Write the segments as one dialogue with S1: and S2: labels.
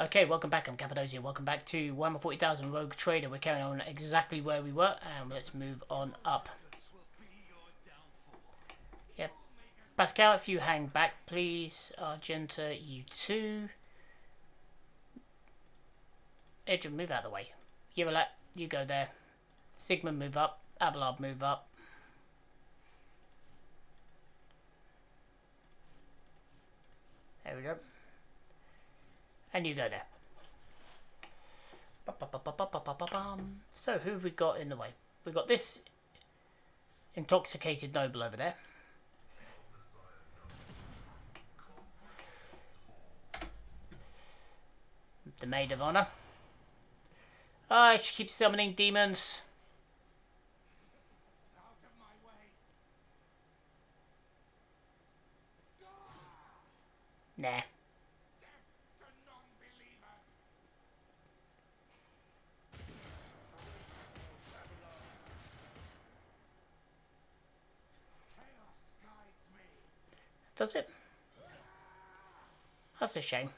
S1: Okay, welcome back. I'm Cappadocia. Welcome back to Warhammer 40,000 Rogue Trader. We're carrying on exactly where we were, and let's move on up. Yep. Pascal, if you hang back, please. Argenta, you too. Adrian, move out of the way. Yuralat, you go there. Sigmund, move up. Abelard, move up. There we go. And you go there. So, who have we got in the way? We've got this intoxicated noble over there. The Maid of Honor. Ah, she keeps summoning demons. Nah. Does it? That's a shame.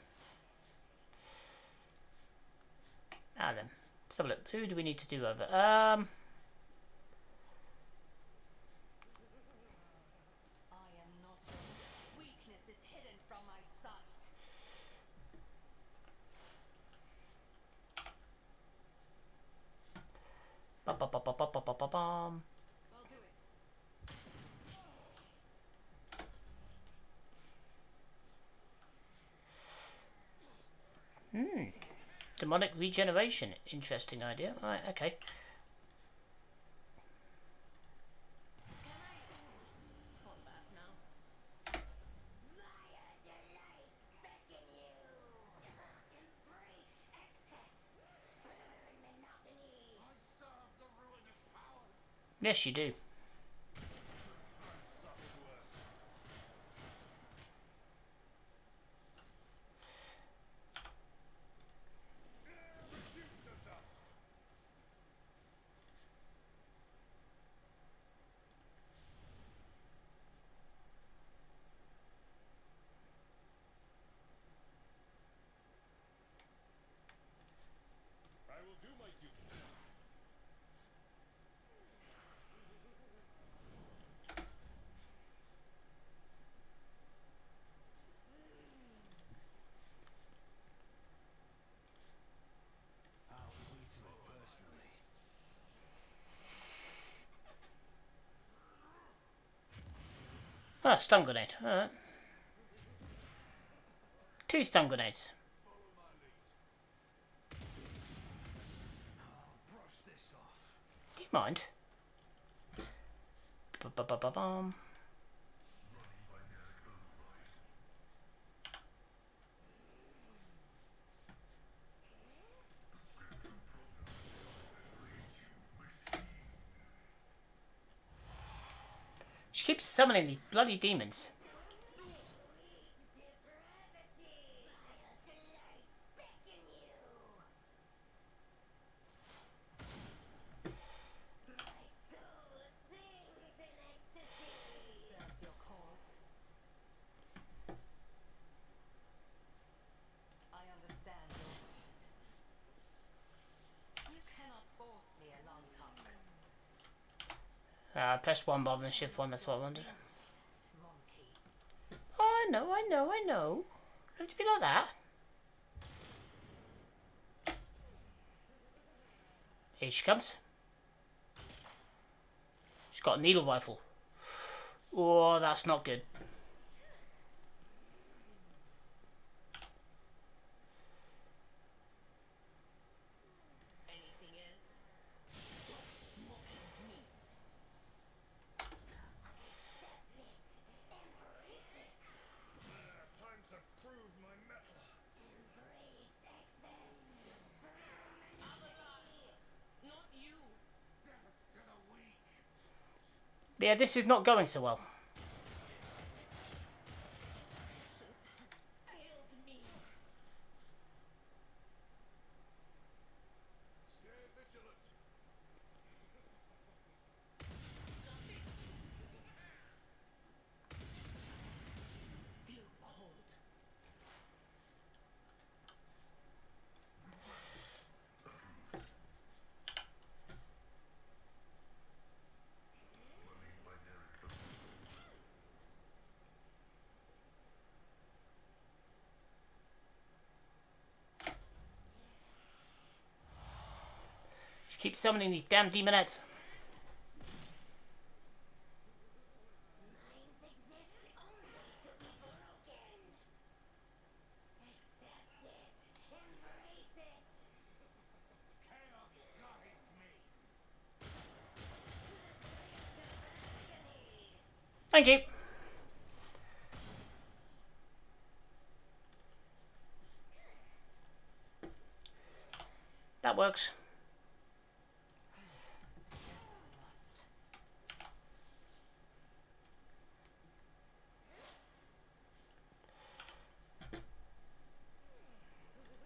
S1: Now then, let's have a look. Who do we need to do over?
S2: I am not your weakness is hidden from my sight. I'll do it.
S1: Demonic regeneration. Interesting idea. Right, okay. Yes, you do. Ah, stun grenade. Alright. 2 stun grenades. Do you mind? Ba-ba-ba-ba-bum. She keeps summoning these bloody demons.
S2: Serves your cause. I understand your fate. You cannot force me a long tongue.
S1: Press 1 rather than shift 1, that's what I wanted.
S2: Monkey.
S1: Oh, I know. Don't be like that. Here she comes. She's got a needle rifle. Oh, that's not good.
S2: Anything is?
S3: Time to prove my mettle.
S2: Not you.
S3: Death to the weak.
S1: Yeah, this is not going so well.
S2: Failed me.
S3: Stay vigilant.
S2: Feel cold.
S1: Keep summoning these damn demonettes.
S2: Minds exist only to be broken. Accept it. Embrace it.
S3: Chaos guides me.
S1: Thank you. That works.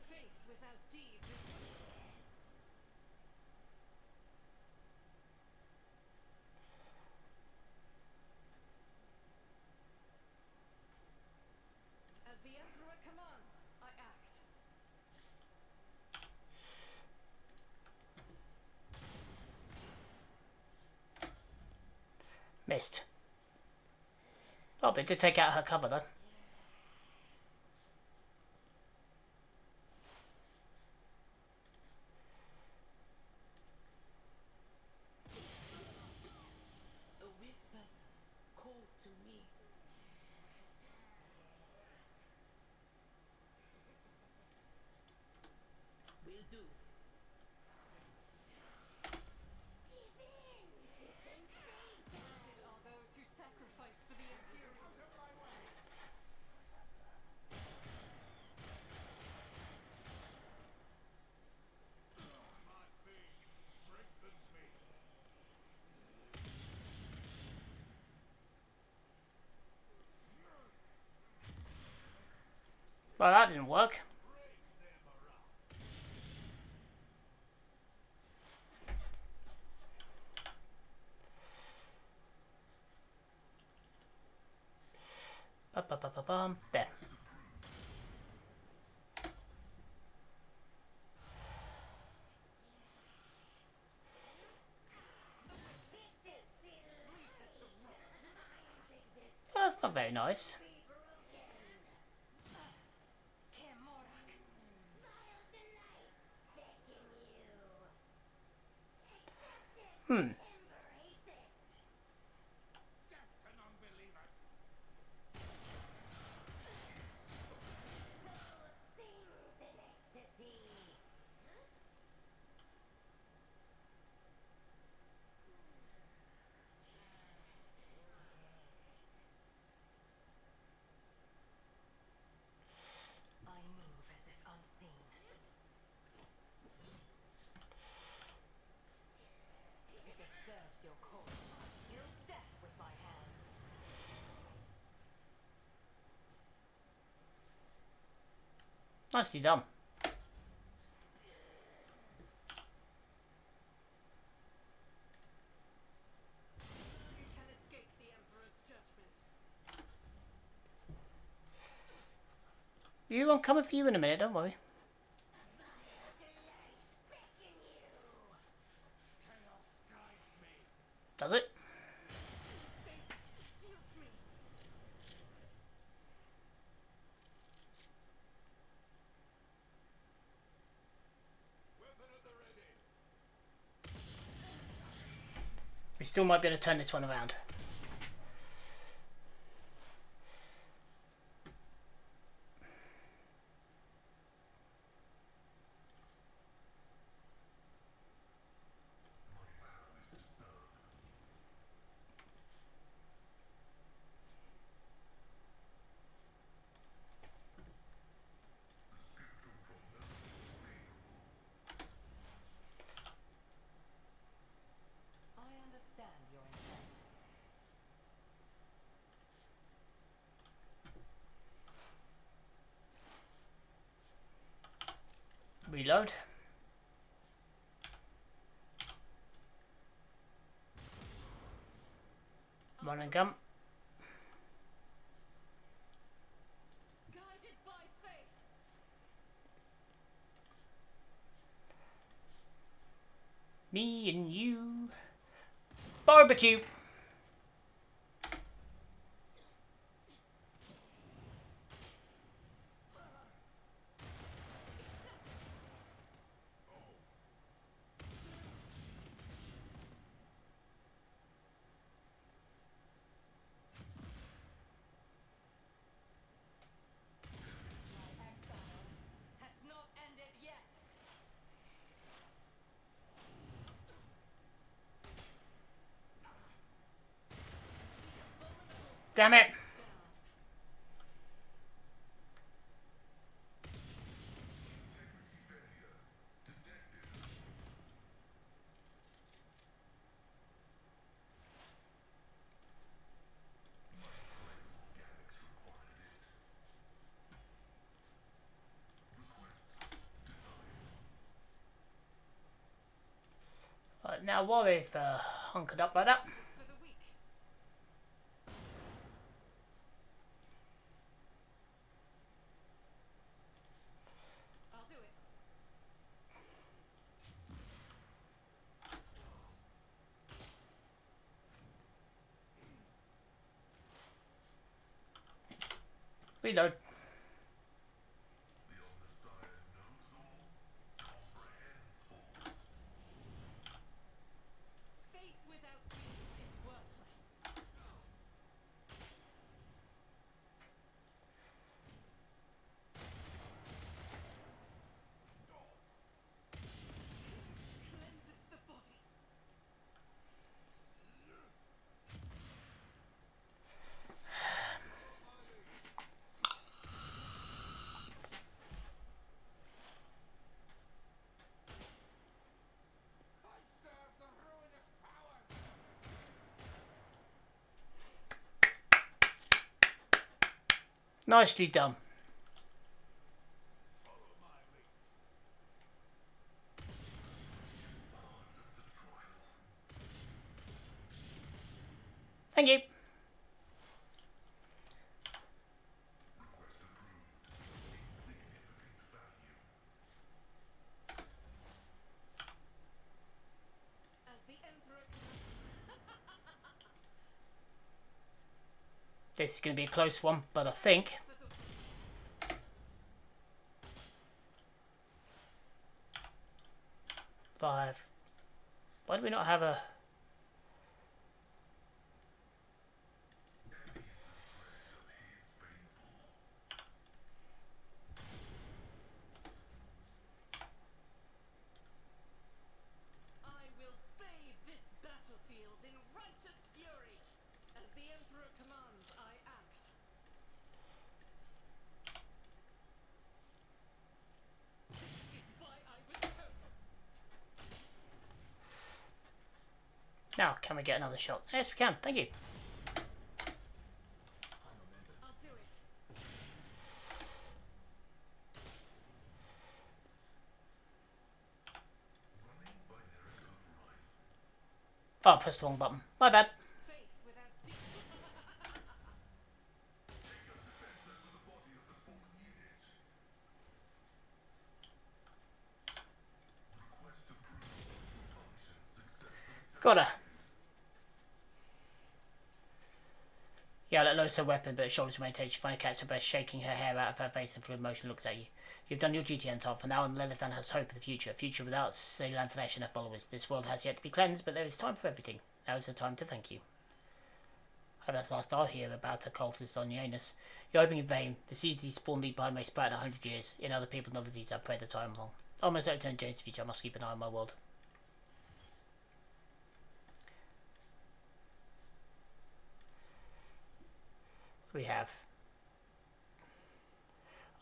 S2: Faith without deeds is as the Emperor commands, I act.
S1: Missed. Oh, but it did take out her cover though.
S2: The whispers call to me. Will do. Blessed are those who sacrifice for the Imperium.
S3: My faith strengthens me.
S1: Well, that didn't work.
S3: Break their morale.
S1: Ba-ba-ba-ba-bum. There. Oh, that's not very nice. Hmm.
S3: Death to non-believers.
S2: I move as if unseen. If it serves your cause, deal death with my hands.
S1: Nicely done.
S2: You can escape the Emperor's judgment.
S1: I'm coming for you in a minute, don't worry.
S3: Chaos guides me.
S1: Does it?
S2: Faith shields me.
S3: Weapon at the ready.
S1: We still might be able to turn this one around.
S2: I understand your intent.
S1: Reload. Run and gun.
S2: Guided by faith.
S1: Me and you. Barbecue. Damn it! Right, now while they've hunkered up like that,
S2: For the weak. I'll do it.
S1: reload.
S2: Faith without deeds is worthless. Cleanses the body.
S3: I serve the ruinous powers.
S1: Nicely done.
S3: Follow my lead.
S1: Thank you.
S2: As the Emperor
S1: This is going to be a close one, but I think
S2: for the
S1: 5. Why do we not have a...
S2: I will bathe this battlefield in righteous fury. As the Emperor commands, I act. This is why I was chosen.
S1: Now, can we get another shot? Yes, we can. Thank you.
S2: I'll do it.
S1: Oh, I pressed the wrong button. My bad.
S2: Faith without deeds.
S1: Got her. Yeah, that lowers her weapon, but her shoulders remain tight. She finally catches her breath, shaking her hair out of her face, and through emotion looks at you. You've done your duty, Anton. For now on, Lilithan has hope of the future. A future without Selanthnesh and her followers. This world has yet to be cleansed, but there is time for everything. Now is the time to thank you. I that's last I'll hear about a cultist on Uranus. You're hoping in vain. The seeds he spawned deep behind may sprout in 100 years. In other people and other deeds, I pray the time long. Almost out to James' future. I must keep an eye on my world. We have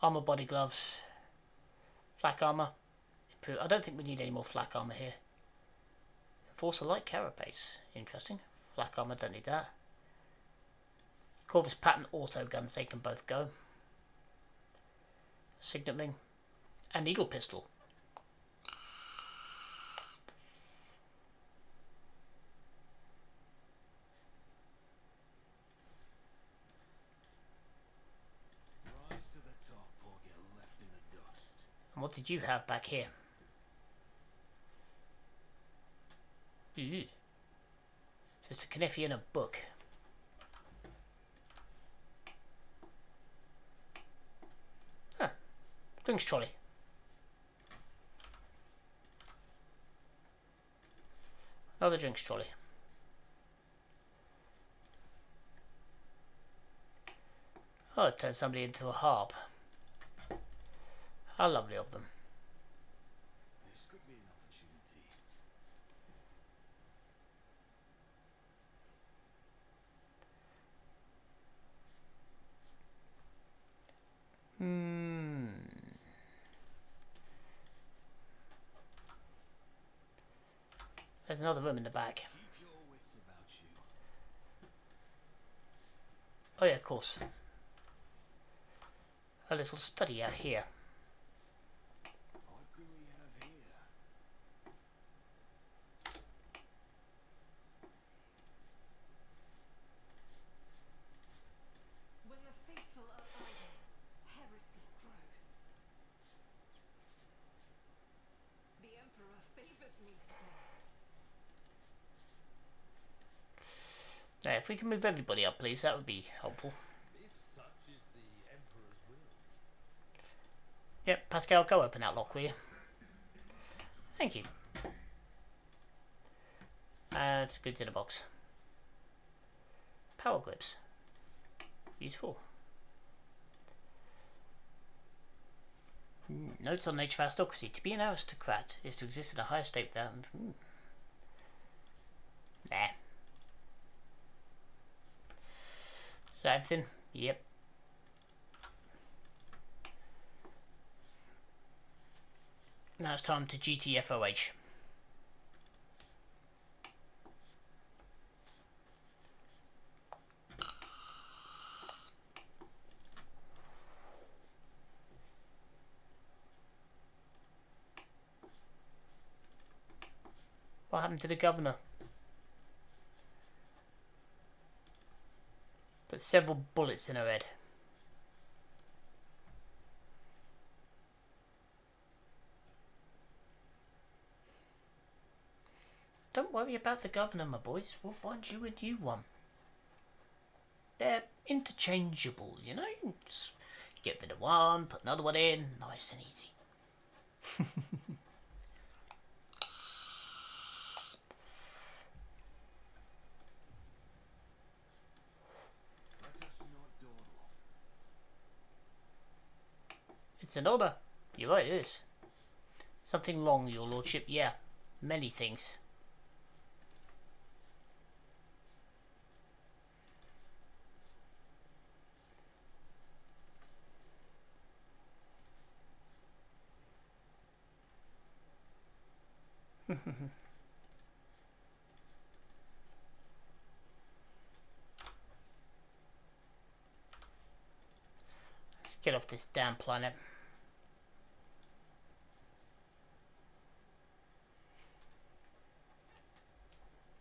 S1: armor, body gloves, flak armor. I don't think we need any more flak armor here. Enforcer light carapace. Interesting. Flak armor, don't need that. Corvus pattern auto guns, they can both go. Signaling. An eagle pistol.
S3: Rise to the top or get left in the dust.
S1: And what did you have back here? Ooh. Just a Kniffy and a book. Huh. Drinks trolley. Another drinks trolley. Oh, it turns somebody into a harp. How lovely of them.
S3: This could be an opportunity.
S1: There's another room in the back.
S3: Keep your wits about you.
S1: Oh yeah, of course. A little study out here.
S3: What do we have here?
S2: When the faithful are idle, heresy grows. The Emperor favors me today.
S1: Now, if we can move everybody up, please, that would be helpful.
S4: If such is the Emperor's will.
S1: Yep, Pascal, go open that lock, will you? Thank you. That's goods in a box. Power clips. Useful. Notes on nature of aristocracy. To be an aristocrat is to exist in a higher state without... Nah. Is that everything? Yep. Now it's time to GTFOH. What happened to the governor? Put several bullets in her head. Don't worry about the governor, my boys. We'll find you a new one. They're interchangeable, you know? Just get rid of one, put another one in. Nice and easy.
S3: Let us not dawdle.
S1: It's an honour. You're right, it is. Something wrong, your lordship? Yeah, many things. Let's get off this damn planet.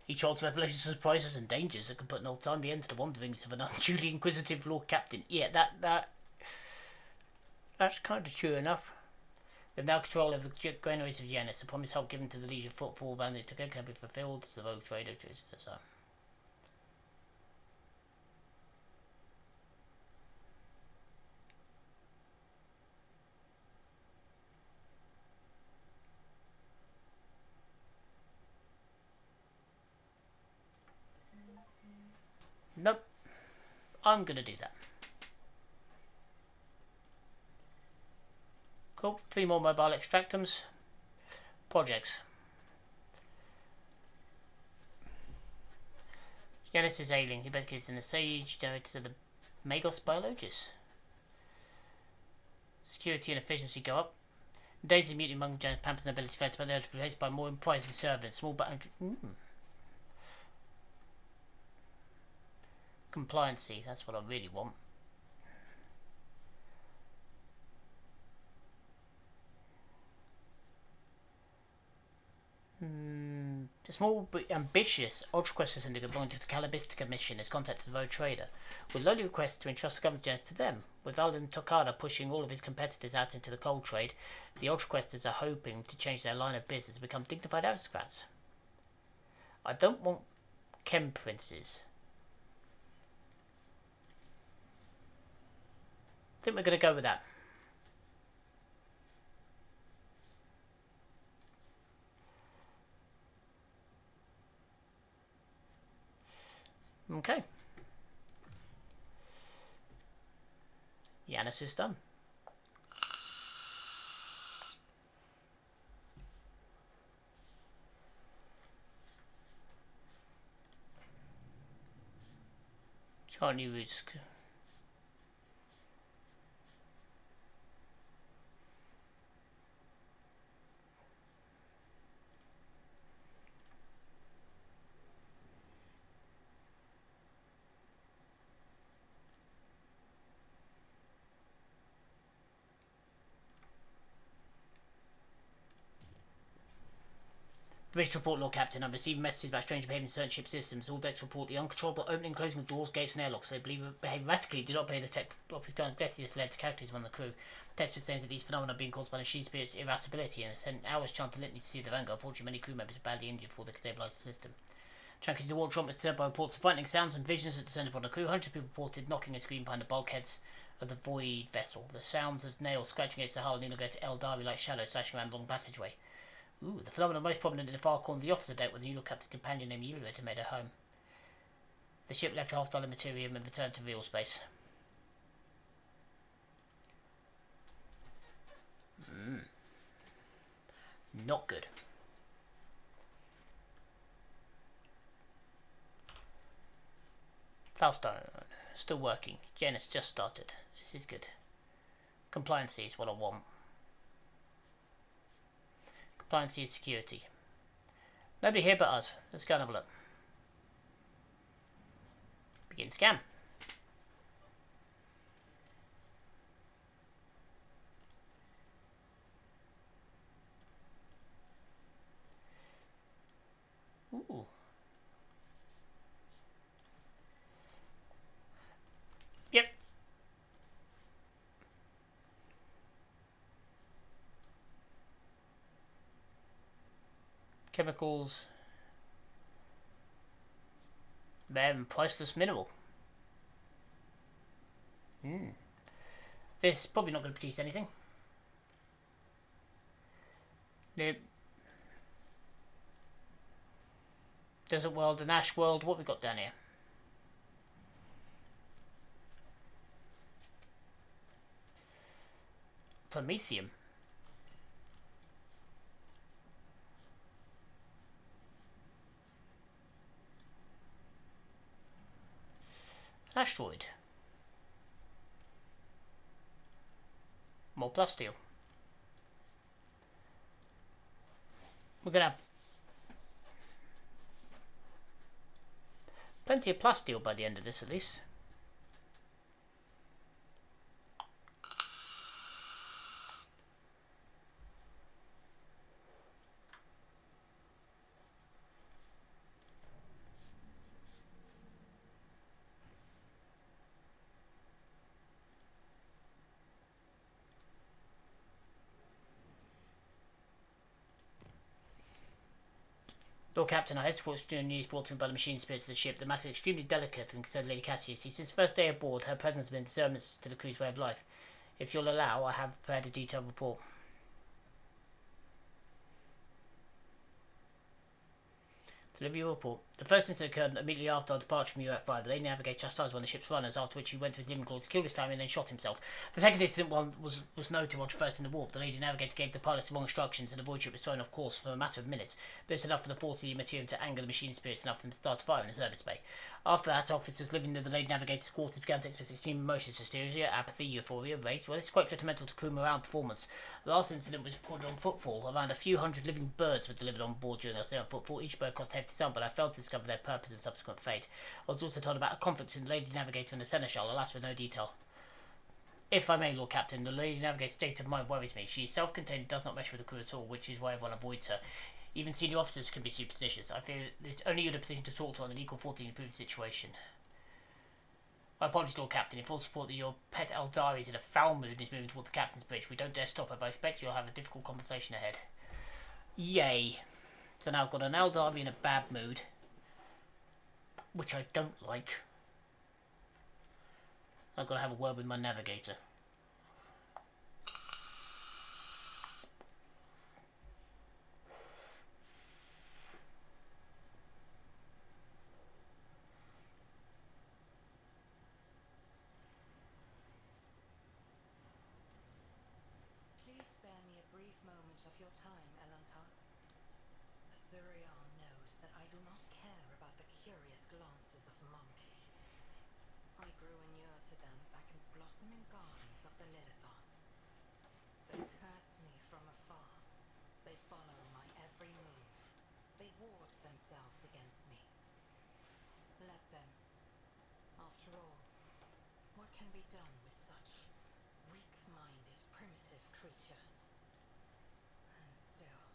S1: Each holds revelations, surprises, and dangers that can put an untimely end to the wanderings of an unduly inquisitive Lord Captain. Yeah, that's kind of true enough. With now control over the granaries of Janus, the promised help given to the Legion footfall vandals to go can be fulfilled. The rogue trader chooses to so. Nope. I'm gonna do that. Cool. 3 more mobile extractums. Projects. Janus is ailing. He basically in the Sage, directed to the Magos Biologists. Security and efficiency go up. Days of mutiny among Janus Pampers and ability feds, but they are replaced by more enterprising servants. Small but compliancy, that's what I really want. A small but ambitious Ultra-Quester syndicate belonging to the Calabistica mission has contacted the road trader with lowly requests to entrust the government gens to them. With Alden Tokada pushing all of his competitors out into the coal trade, the Ultra-Questers are hoping to change their line of business and become dignified aristocrats. I don't want chem princes. I think we're going to go with that. Okay. Janus is done. Try new routes. Bridge report, Lord Captain. I've received messages about strange behaviour in certain ship systems. All decks report the uncontrollable opening and closing of doors, gates, and airlocks. They believe behave erratically, do not obey the tech objectives led to characters among the crew. Tests saying that these phenomena are being caused by the machine spirit's irascibility and sent hours chanting litany to see the Vanguard. Unfortunately, many crew members are badly injured before they could stabilise the system. Tracking to the water trumpet disturbed by reports of frightening sounds and visions that descended upon the crew. Hundreds of people reported knocking and screaming behind the bulkheads of the void vessel. The sounds of nails scratching against the hull and elongated Eldari like shadows slashing around the long passageway. Ooh, the phenomenon most prominent in the far corner of the officer deck where the new captain's companion named Yulia had made her home. The ship left the hostile materium and returned to real space. Not good. Falstone, still working. Janus just started. This is good. Compliance is what I want. Compliance is security. Nobody here but us. Let's go and have a look. Begin scan. Ooh. Yep. Chemicals. Rare and priceless mineral. This is probably not going to produce anything. Nope. Desert world and ash world. What we got down here? Promethium. Asteroid. More plasteel. We're gonna have plenty of plasteel by the end of this, at least. Lord Captain, our head sports news brought to me by the machine spirits of the ship. The matter is extremely delicate and concerned Lady Cassius. Since the first day aboard, her presence has been disturbance to the crew's way of life. If you'll allow, I have prepared a detailed report. To deliver your report. The first incident occurred immediately after our departure from UF5. The Lady Navigator chastised one of the ship's runners, after which he went to his living quarters, killed his family, and then shot himself. The second incident was noted while traversing the warp. The Lady Navigator gave the pilots the wrong instructions, and the void ship was thrown off course for a matter of minutes. But it's enough for the faulty material to anger the machine spirits enough for them to start a fire in the service bay. After that, officers living near the Lady Navigator's quarters began to express extreme emotions: hysteria, apathy, euphoria, rage. Well, this is quite detrimental to crew morale and performance. The last incident was recorded on footfall. Around a few hundred living birds were delivered on board during our stay on footfall. Each bird cost a hefty sum, but I failed to discover their purpose and subsequent fate. I was also told about a conflict between the Lady Navigator and the Seneschal, alas with no detail. If I may, Lord Captain, the Lady Navigator's state of mind worries me. She is self-contained and does not mesh with the crew at all, which is why everyone avoids her. Even senior officers can be superstitious. I feel it's only you in a position to talk to on an equal footing to improve the situation. My apologies, Lord Captain. In full support that your pet Eldari is in a foul mood and is moving towards the Captain's bridge. We don't dare stop her, but I expect you'll have a difficult conversation ahead. Yay. So now I've got an Eldari in a bad mood, which I don't like. I've got to have a word with my navigator.
S5: Please spare me a brief moment of your time, Elantar. Assyrion knows that I do not care about the curious glances of monkey. I grew inured to them back in the blossoming gardens of the Lilithon. They curse me from afar. They follow my every move. They ward themselves against me. Let them. After all, what can be done with such weak-minded, primitive creatures? And still,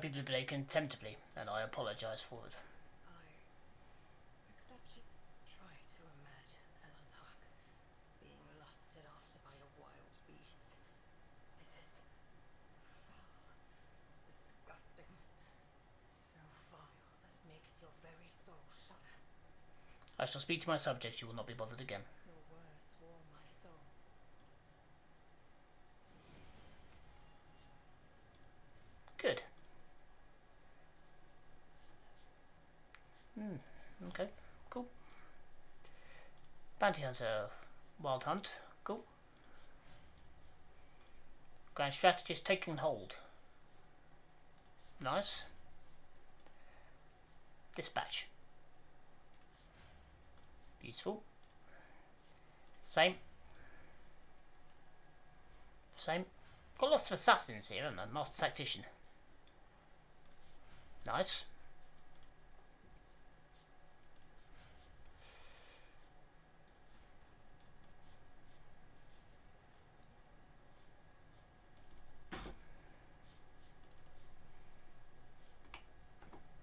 S1: Some people behave contemptibly, and I apologise for it.
S5: Except you try to imagine Elantark being lusted after by a wild beast. It is foul, disgusting, so vile that it makes your very soul shudder.
S1: I shall speak to my subjects. You will not be bothered again.
S5: Your words warm my soul.
S1: Good. Okay, cool. Bounty Hunter, Wild Hunt, cool. Grand Strategist taking hold. Nice. Dispatch. Useful. Same. Got lots of assassins here, haven't I? Master Tactician. Nice.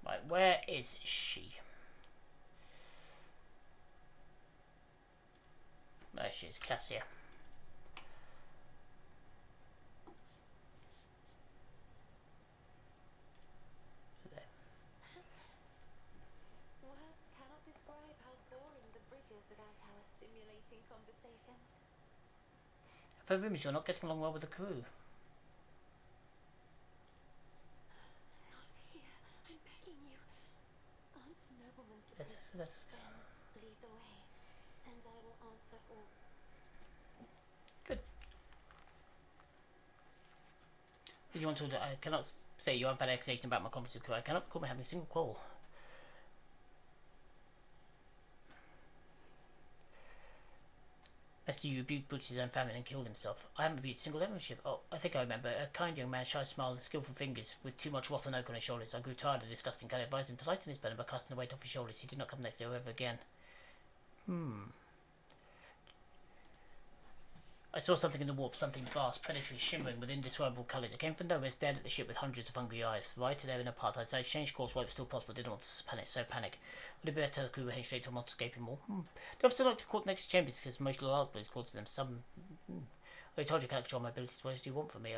S1: Right, where is she? There she is, Cassia.
S6: Words cannot describe how boring the bridge is without our stimulating conversations.
S1: I've heard rumours you're not getting along well with the crew.
S6: Not here. I'm begging you. Aren't noblemen
S1: Let's
S6: supposed to lead the way? And I will answer all.
S1: Good. If you want to, I cannot say you have had accusation about my conference with crew. I cannot recall me having a single quarrel. As you rebuked Butcher's own family and killed himself. I haven't rebuked a single membership. Oh, I think I remember. A kind young man, shy smile and skillful fingers, with too much rotten oak on his shoulders. I grew tired of the disgusting kind. I advised him to lighten his burden by casting the weight off his shoulders. He did not come next door ever again. I saw something in the warp, something vast, predatory, shimmering with indescribable colours. It came from nowhere, stared at the ship with hundreds of hungry eyes. Right there in a path, I'd say change course while it was still possible. Didn't want to panic. Would it be better to tell the crew we're heading straight to a monster escaping more? The officer like to court next chambers because most of the last place calls them some. I told you I can't control my abilities. What else do you want from me?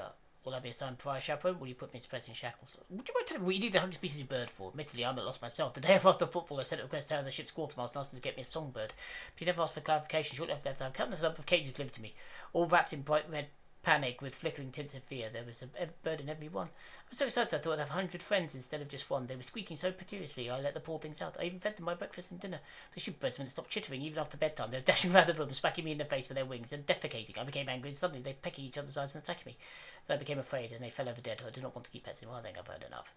S1: Will I be assigned prior chaperone? Will you put me in suppressing shackles? Would you mind telling me what you need 100 species of bird for? Admittedly, I'm at loss myself. The day after football, I sent a request to the ship's quartermaster asking to get me a songbird. But he never asked for clarification. Shortly after that, countless number of cages delivered to me, all wrapped in bright red panic with flickering tints of fear. There was a bird in every one. I was so excited I thought I'd have 100 friends instead of just one. They were squeaking so piteously, I let the poor things out. I even fed them my breakfast and dinner. The shipbirds wouldn't stop chittering even after bedtime. They were dashing around the room, smacking me in the face with their wings and defecating. I became angry and suddenly they pecking each other's eyes and attacking me. Then I became afraid and they fell over dead. I did not want to keep pets anymore. I think I've heard enough.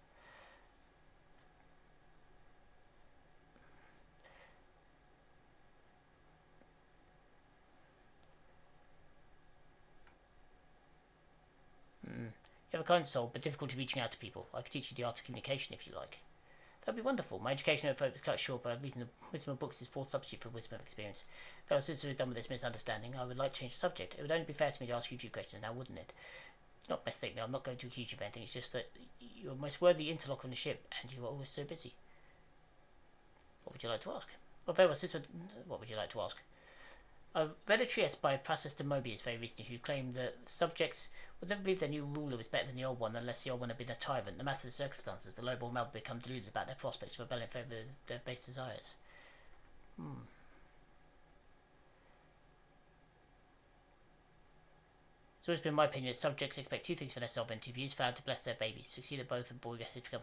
S1: You have a kind soul, but difficult to reaching out to people. I could teach you the art of communication if you like. That'd be wonderful. My education at Folk was cut short, but wisdom of books is poor substitute for wisdom of experience. If I was sincerely done with this misunderstanding, I would like to change the subject. It would only be fair to me to ask you a few questions now, wouldn't it? Not mistake me, I'm not going to accuse you of anything. It's just that you're a most worthy interlock on the ship, and you are always so busy. What would you like to ask? Well, very well, what would you like to ask? I read a treatise by Pastor Mobius very recently who claimed that subjects would never believe their new ruler was better than the old one unless the old one had been a tyrant. No matter the circumstances, the lowborn man would become deluded about their prospects, rebelling in favour of their base desires. It's always been my opinion that subjects expect two things for their sovereignty: to be used found to bless their babies. Succeed at both, and boy gets to become.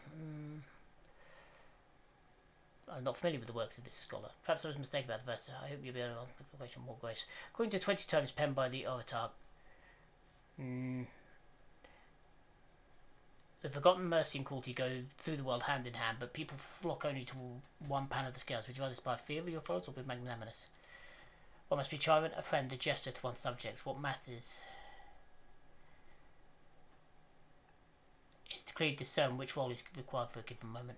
S1: I'm not familiar with the works of this scholar. Perhaps I was mistaken about the verse. I hope you'll be able to answer the question more grace. According to 20 terms penned by the orator, the forgotten mercy and cruelty go through the world hand in hand, but people flock only to one pan of the scales. Would you rather inspire fear of your followers or be magnanimous? One must be a tyrant, a friend, a jester to one's subjects. What matters is to clearly discern which role is required for a given moment.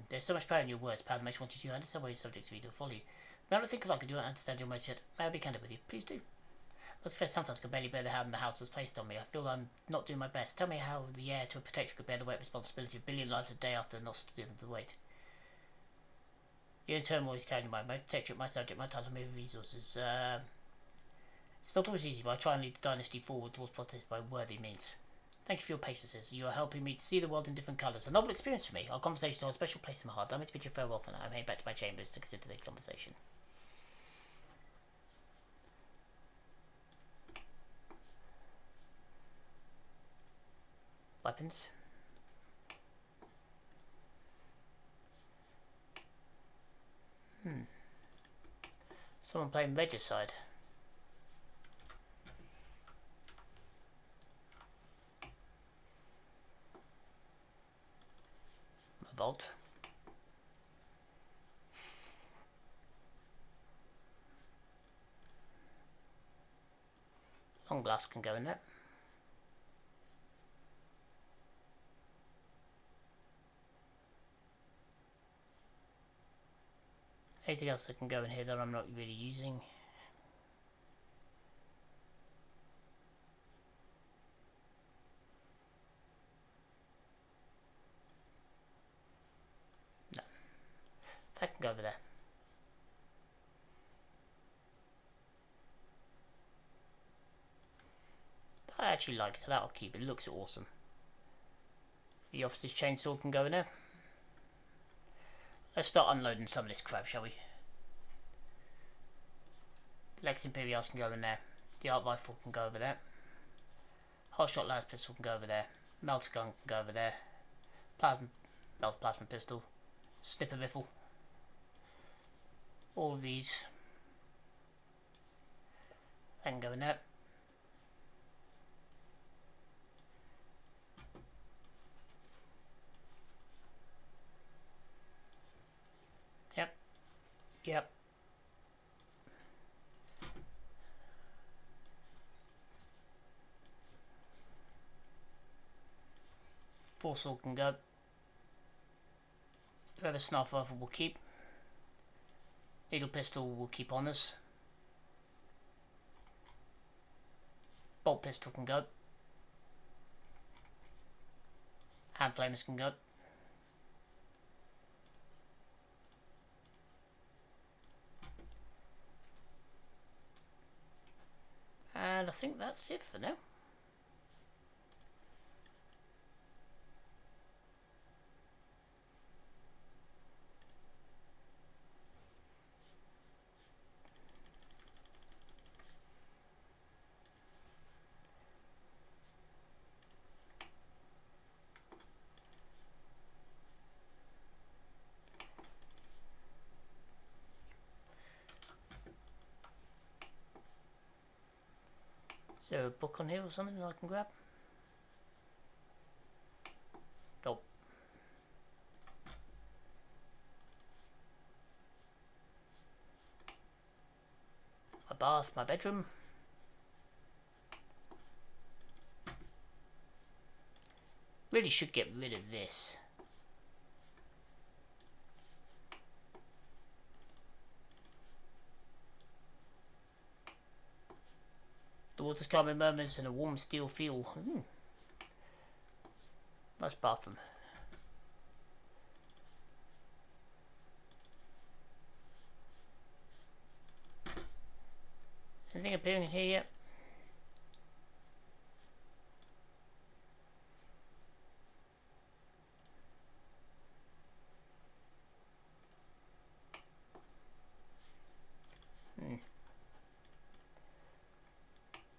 S1: There's so much power in your words, power that makes one to understand why your subjects read or follow you. Now I think alike, I do not understand your motives yet. May I be candid with you? Please do. Let's face, sometimes I can barely bear the hand the house has placed on me. I feel I'm not doing my best. Tell me how the heir to a protector could bear the weight responsibility of a billion lives a day after not stood the weight. The inner turmoil is carrying my protectorate, my subject, my title, my resources. It's not always easy, but I try and lead the dynasty forward towards protected by worthy means. Thank you for your patience. You are helping me to see the world in different colours. A novel experience for me. Our conversations hold a special place in my heart. Allow me to bid you farewell for now. I'm heading back to my chambers to consider the conversation. Weapons. Someone playing Regicide. A vault. Long blast can go in there. Anything else that can go in here that I'm not really using? No. That can go over there. I actually like it, so that'll keep it. It looks awesome. The officer's chainsaw can go in there. Let's start unloading some of this crap, shall we? The Lex Imperials can go in there. The Art Rifle can go over there. Hot Shot Las Pistol can go over there. Melter Gun can go over there. Plasma Pistol. Snipper Rifle. All of these. They can go in there. Yep. Force Sword can go. Whoever Snuff Rifle will keep. Needle Pistol will keep on us. Bolt Pistol can go. Hand Flamers can go. And I think that's it for now. Is there a book on here or something that I can grab? Nope. My bath, my bedroom. Really should get rid of this. The water's calm in murmurs and a warm steel feel. Nice bathroom. Is anything appearing in here yet?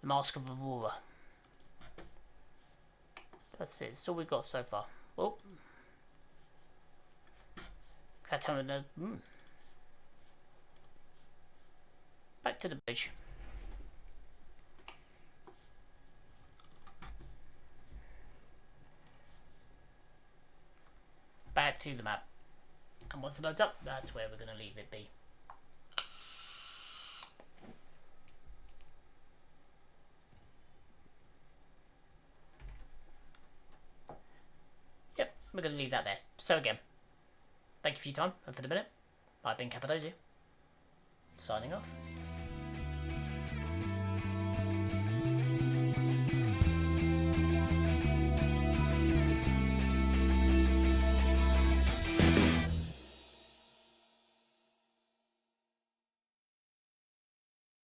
S1: The Mask of Aurora. That's it. That's all we've got so far. Oh. Back to the bridge. Back to the map. And once it loads up, that's where we're going to leave it be. Yep, we're going to leave that there. So again, thank you for your time, and for the minute, I've been pt.22, signing off.